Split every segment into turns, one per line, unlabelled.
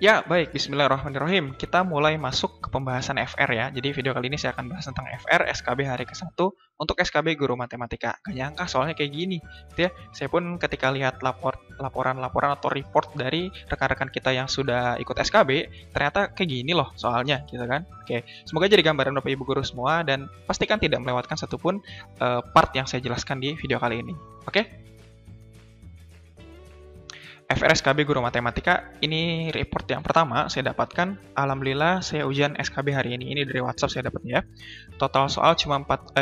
Ya, baik. Bismillahirrahmanirrahim. Kita mulai masuk ke pembahasan FR ya. Jadi video kali ini saya akan bahas tentang FR, SKB hari ke-1 untuk SKB Guru Matematika. Gak nyangka soalnya kayak gini. Gitu ya. Saya pun ketika lihat laporan-laporan atau report dari rekan-rekan kita yang sudah ikut SKB, ternyata kayak gini loh soalnya, gitu kan. Oke, semoga jadi gambaran Bapak Ibu Guru semua dan pastikan tidak melewatkan satupun part yang saya jelaskan di video kali ini. Oke? FRSKB Guru Matematika, ini report yang pertama saya dapatkan. Alhamdulillah saya ujian SKB hari ini. Ini dari WhatsApp saya dapatnya ya. Total soal cuma 80,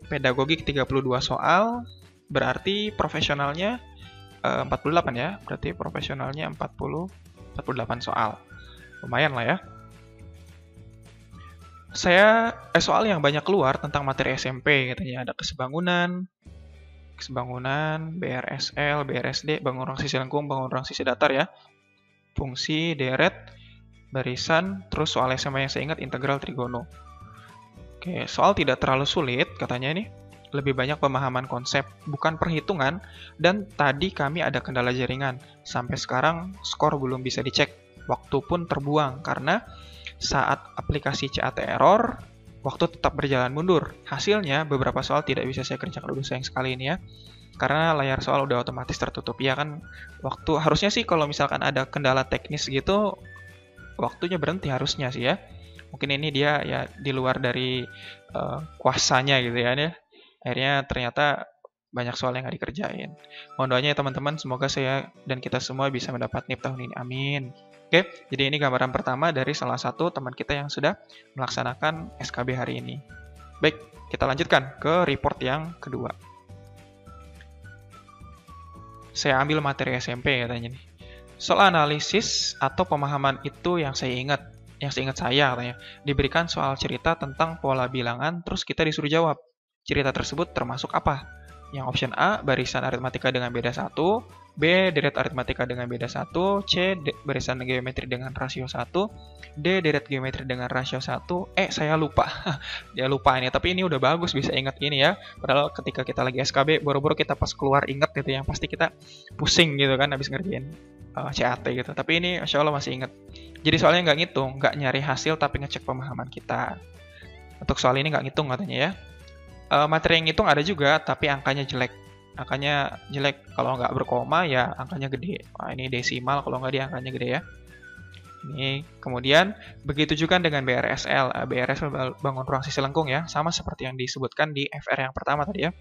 pedagogik 32 soal, berarti profesionalnya 48 ya. Berarti profesionalnya 48 soal. Lumayan lah ya. Soal yang banyak keluar tentang materi SMP, katanya ada kesebangunan, BRSL, BRSD, bangun ruang sisi lengkung, bangun ruang sisi datar ya. Fungsi, deret, barisan, terus soal SMA yang saya ingat integral trigono. Oke, soal tidak terlalu sulit katanya ini. Lebih banyak pemahaman konsep, bukan perhitungan, dan tadi kami ada kendala jaringan. Sampai sekarang skor belum bisa dicek, waktu pun terbuang karena saat aplikasi CAT error, waktu tetap berjalan mundur. Hasilnya, beberapa soal tidak bisa saya kerjakan. Aduh, sayang sekali ini ya. Karena layar soal udah otomatis tertutup. Ya kan, waktu harusnya sih kalau misalkan ada kendala teknis gitu, waktunya berhenti harusnya sih ya. Mungkin ini dia ya di luar dari kuasanya gitu ya. Akhirnya ternyata banyak soal yang nggak dikerjain. Mohon doanya ya teman-teman, semoga saya dan kita semua bisa mendapat NIP tahun ini. Amin. Oke, jadi ini gambaran pertama dari salah satu teman kita yang sudah melaksanakan SKB hari ini. Baik, kita lanjutkan ke report yang kedua. Saya ambil materi SMP katanya nih. Soal analisis atau pemahaman itu yang saya ingat saya katanya. Diberikan soal cerita tentang pola bilangan, terus kita disuruh jawab. Cerita tersebut termasuk apa? Yang option A, barisan aritmatika dengan beda 1, B, deret aritmatika dengan beda 1, C, barisan geometri dengan rasio 1, D, deret geometri dengan rasio 1, saya lupa. Dia lupa ini, tapi ini udah bagus bisa ingat ini ya. Padahal ketika kita lagi SKB, boro-boro kita pas keluar ingat gitu yang pasti kita pusing gitu kan habis ngerjain CAT gitu. Tapi ini Masya Allah masih ingat. Jadi soalnya nggak ngitung, nggak nyari hasil tapi ngecek pemahaman kita. Untuk soal ini nggak ngitung katanya ya. Materi yang ngitung ada juga, tapi angkanya jelek. Angkanya jelek, kalau nggak berkoma ya angkanya gede. Wah, ini desimal, kalau nggak dia angkanya gede ya. Ini kemudian, begitu juga dengan BRSL. BRSL bangun ruang sisi lengkung ya, sama seperti yang disebutkan di FR yang pertama tadi ya.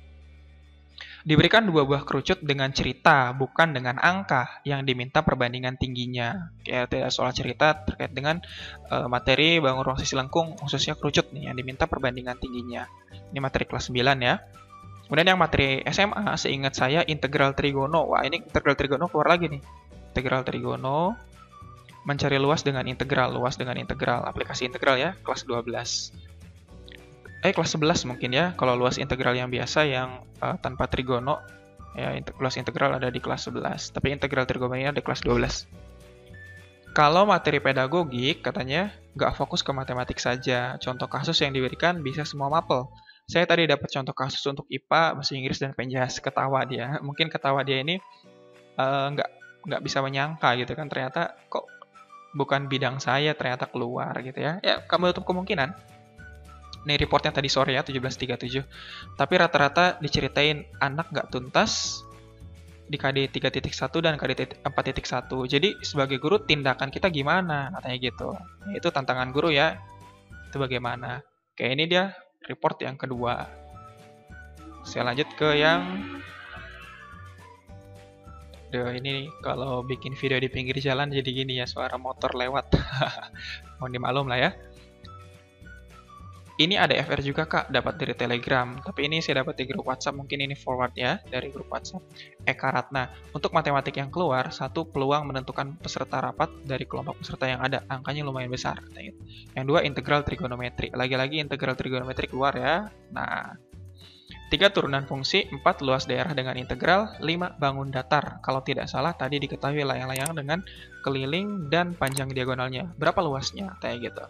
Diberikan 2 buah kerucut dengan cerita, bukan dengan angka yang diminta perbandingan tingginya. Kayak tidak soal cerita terkait dengan materi bangun ruang sisi lengkung, khususnya kerucut nih, yang diminta perbandingan tingginya. Ini materi kelas 9 ya. Kemudian yang materi SMA, seingat saya integral trigono. Wah, ini integral trigono keluar lagi nih. Integral trigono, mencari luas dengan integral, aplikasi integral ya, kelas 12. Kelas 11 mungkin ya, kalau luas integral yang biasa yang tanpa trigono, ya luas integral ada di kelas 11, tapi integral trigonometri ada di kelas 12. Kalau materi pedagogik, katanya nggak fokus ke matematik saja, contoh kasus yang diberikan bisa semua mapel. Saya tadi dapat contoh kasus untuk IPA, bahasa Inggris, dan penjas. Ketawa dia. Mungkin ketawa dia ini nggak bisa menyangka gitu kan. Ternyata kok bukan bidang saya, ternyata keluar gitu ya. Ya, kamu tutup kemungkinan. Ini reportnya tadi sore ya, 17.37. Tapi rata-rata diceritain anak nggak tuntas di KD 3.1 dan KD 4.1. Jadi sebagai guru tindakan kita gimana? Katanya gitu. Itu tantangan guru ya. Itu bagaimana? Oke, ini dia report yang kedua. Saya lanjut ke yang ini kalau bikin video di pinggir jalan jadi gini ya, suara motor lewat. Mohon dimaklum lah ya. Ini ada FR juga Kak, dapat dari Telegram. Tapi ini saya dapat di grup WhatsApp, mungkin ini forward ya dari grup WhatsApp. Eka Ratna. Untuk matematik yang keluar, 1 peluang menentukan peserta rapat dari kelompok peserta yang ada. Angkanya lumayan besar. Yang 2 integral trigonometri. Lagi-lagi integral trigonometri keluar ya. Nah, 3 turunan fungsi, 4 luas daerah dengan integral, 5 bangun datar. Kalau tidak salah tadi diketahui layang-layang dengan keliling dan panjang diagonalnya. Berapa luasnya? Kayak gitu.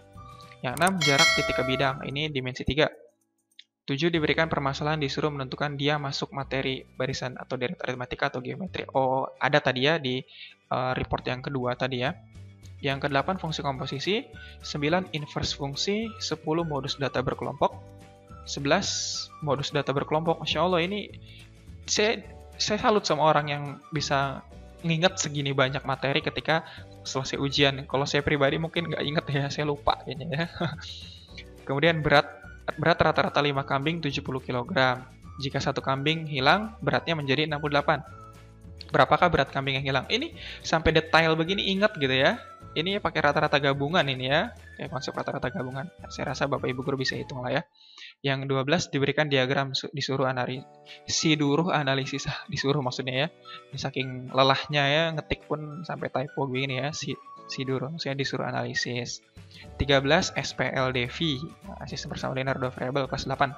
Yang 6, jarak titik ke bidang. Ini dimensi 3. 7, diberikan permasalahan disuruh menentukan dia masuk materi barisan atau deret aritmatika atau geometri. Oh, ada tadi ya di report yang kedua tadi ya. Yang ke-8 fungsi komposisi, 9 inverse fungsi, 10 modus data berkelompok, 11 modus data berkelompok. Masya Allah, ini saya salut sama orang yang bisa nginget segini banyak materi ketika selesai ujian. Kalau saya pribadi mungkin nggak inget ya, saya lupa kayaknya ya. Kemudian berat rata-rata 5 kambing 70 kg. Jika satu kambing hilang, beratnya menjadi 68. Berapakah berat kambing yang hilang? Ini sampai detail begini ingat gitu ya. Ini pakai rata-rata gabungan ini ya. Kayak konsep rata-rata gabungan. Saya rasa Bapak Ibu guru bisa hitung lah ya. Yang 12 diberikan diagram disuruh analisis. Disuruh maksudnya ya. Ini saking lelahnya ya, ngetik pun sampai typo begini ya. Siduru, maksudnya disuruh analisis. 13 SPLDV, sistem bersama linear dua variabel kelas 8.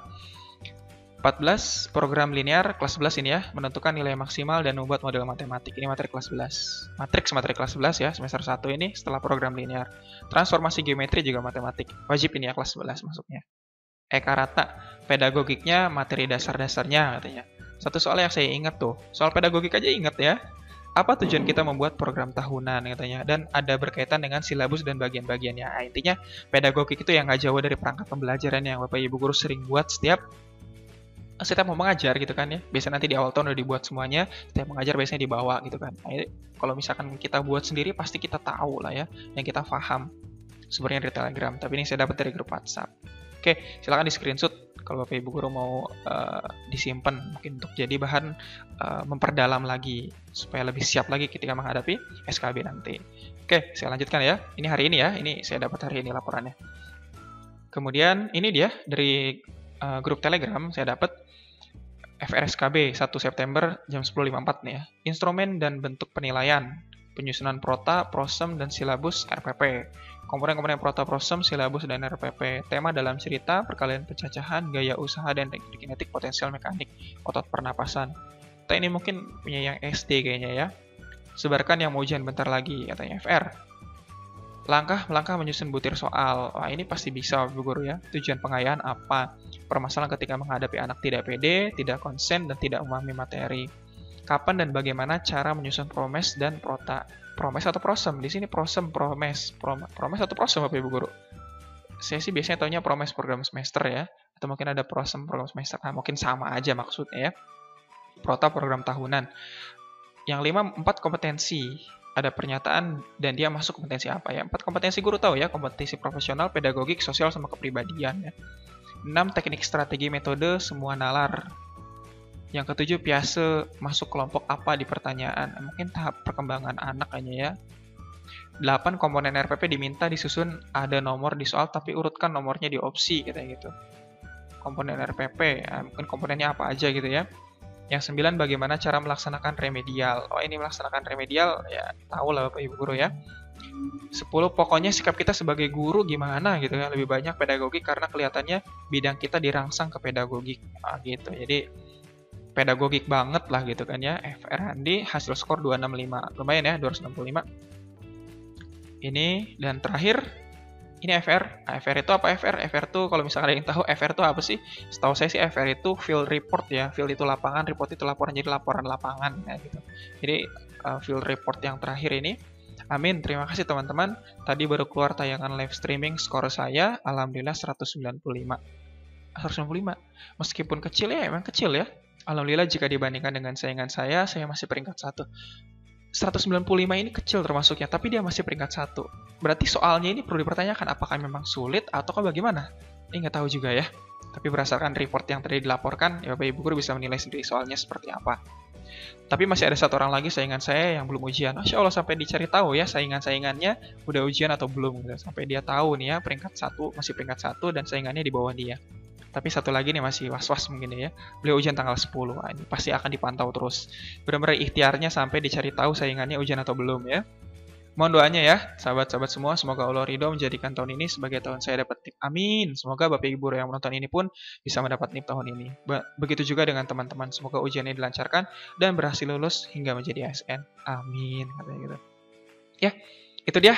14 program linear kelas 11 ini ya, menentukan nilai maksimal dan membuat model matematik. Ini materi kelas 11. Materi kelas 11 ya, semester 1 ini setelah program linear. Transformasi geometri juga matematik. Wajib ini ya kelas 11 masuknya. Eka Rata, pedagogiknya materi dasar-dasarnya katanya. Satu soal yang saya ingat tuh, soal pedagogik aja ingat ya. Apa tujuan kita membuat program tahunan katanya, dan ada berkaitan dengan silabus dan bagian-bagiannya. Nah, intinya pedagogik itu yang nggak jauh dari perangkat pembelajaran yang Bapak Ibu guru sering buat setiap mau mengajar gitu kan ya. Biasanya nanti di awal tahun udah dibuat semuanya, setiap mengajar biasanya dibawa gitu kan. Nah, kalau misalkan kita buat sendiri pasti kita tahu lah ya, yang kita paham sebenarnya dari Telegram. Tapi ini saya dapat dari grup WhatsApp. Oke, silakan di screenshot kalau Bapak Ibu guru mau disimpan mungkin untuk jadi bahan memperdalam lagi supaya lebih siap lagi ketika menghadapi SKB nanti. Oke, saya lanjutkan ya. Ini hari ini ya. Ini saya dapat hari ini laporannya. Kemudian ini dia dari grup Telegram saya dapat FRSKB 1 September jam 10.54 nih ya. Instrumen dan bentuk penilaian, penyusunan prota, prosem, dan silabus RPP. Komponen-komponen prota, prosem, silabus, dan RPP. Tema dalam cerita, perkalian pencacahan, gaya usaha, dan teknik kinetik, potensial mekanik, otot pernapasan. Kita ini mungkin punya yang SD kayaknya ya. Sebarkan yang mau ujian bentar lagi, katanya FR. Langkah menyusun butir soal. Wah, ini pasti bisa Bu Guru ya. Tujuan pengayaan apa? Permasalahan ketika menghadapi anak tidak pede, tidak konsen, dan tidak memahami materi. Kapan dan bagaimana cara menyusun promes dan prota? Promes atau prosem? Di sini prosem, promes. Promes atau prosem Bapak Ibu Guru? Saya sih biasanya taunya promes program semester ya. Atau mungkin ada prosem program semester. Nah, mungkin sama aja maksudnya ya. Prota program tahunan. Yang 5, 4 kompetensi. Ada pernyataan dan dia masuk kompetensi apa ya. 4 kompetensi guru tahu ya, kompetensi profesional, pedagogik, sosial, sama kepribadian ya. 6 teknik strategi metode semua nalar. Yang ke-7 piase masuk kelompok apa di pertanyaan. Mungkin tahap perkembangan anak kayaknya ya. 8 komponen RPP diminta disusun ada nomor di soal tapi urutkan nomornya di opsi kayak gitu. Komponen RPP, ya, mungkin komponennya apa aja gitu ya. Yang 9 bagaimana cara melaksanakan remedial. Oh, ini melaksanakan remedial ya tahu lah Bapak Ibu guru ya. 10 pokoknya sikap kita sebagai guru gimana gitu ya. Lebih banyak pedagogik karena kelihatannya bidang kita dirangsang ke pedagogik. Nah, gitu. Jadi pedagogik banget lah gitu kan ya. FR Handi hasil skor 265. Lumayan ya 265. Ini dan terakhir ini FR. Nah, FR itu apa FR? FR itu kalau misalkan ada yang tahu FR itu apa sih? Setahu saya sih FR itu field report ya. Field itu lapangan, report itu laporan. Jadi laporan lapangan ya gitu. Jadi field report yang terakhir ini. Amin. Terima kasih teman-teman. Tadi baru keluar tayangan live streaming skor saya. Alhamdulillah 195. 195. Meskipun kecil ya, emang kecil ya. Alhamdulillah jika dibandingkan dengan saingan saya masih peringkat 1. 195 ini kecil termasuknya, tapi dia masih peringkat 1. Berarti soalnya ini perlu dipertanyakan apakah memang sulit ataukah bagaimana? Ini nggak tahu juga ya. Tapi berdasarkan report yang tadi dilaporkan, ya Bapak Ibu guru bisa menilai sendiri soalnya seperti apa. Tapi masih ada satu orang lagi saingan saya yang belum ujian. Masya Allah sampai dicari tahu ya saingan-saingannya udah ujian atau belum gitu. Sampai dia tahu nih ya peringkat 1, masih peringkat 1 dan saingannya di bawah dia. Tapi satu lagi nih masih was-was mungkin ya. Beliau ujian tanggal 10. Nah, ini pasti akan dipantau terus. Benar-benar ikhtiarnya sampai dicari tahu saingannya ujian atau belum ya. Mohon doanya ya, sahabat-sahabat semua. Semoga Allah ridho menjadikan tahun ini sebagai tahun saya dapat NIP. Amin. Semoga Bapak Ibu yang menonton ini pun bisa mendapat NIP tahun ini. Begitu juga dengan teman-teman. Semoga ujiannya dilancarkan dan berhasil lulus hingga menjadi ASN. Amin. Katanya gitu. Ya, itu dia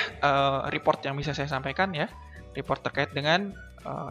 report yang bisa saya sampaikan ya. Report terkait dengan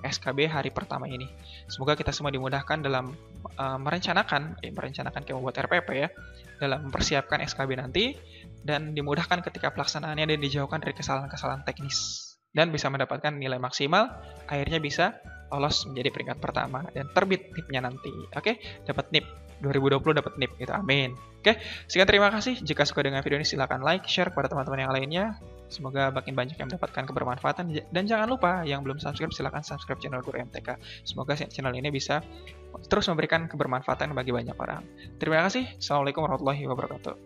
SKB hari pertama ini. Semoga kita semua dimudahkan dalam merencanakan kayak membuat RPP ya, dalam mempersiapkan SKB nanti, dan dimudahkan ketika pelaksanaannya dan dijauhkan dari kesalahan-kesalahan teknis. Dan bisa mendapatkan nilai maksimal, akhirnya bisa lolos menjadi peringkat pertama dan terbit NIP-nya nanti. Oke, dapat NIP 2020 dapat NIP gitu. Amin. Oke, sekian terima kasih. Jika suka dengan video ini silahkan like, share kepada teman-teman yang lainnya. Semoga makin banyak yang mendapatkan kebermanfaatan. Dan jangan lupa yang belum subscribe silahkan subscribe channel Guru MTK. Semoga channel ini bisa terus memberikan kebermanfaatan bagi banyak orang. Terima kasih. Assalamualaikum warahmatullahi wabarakatuh.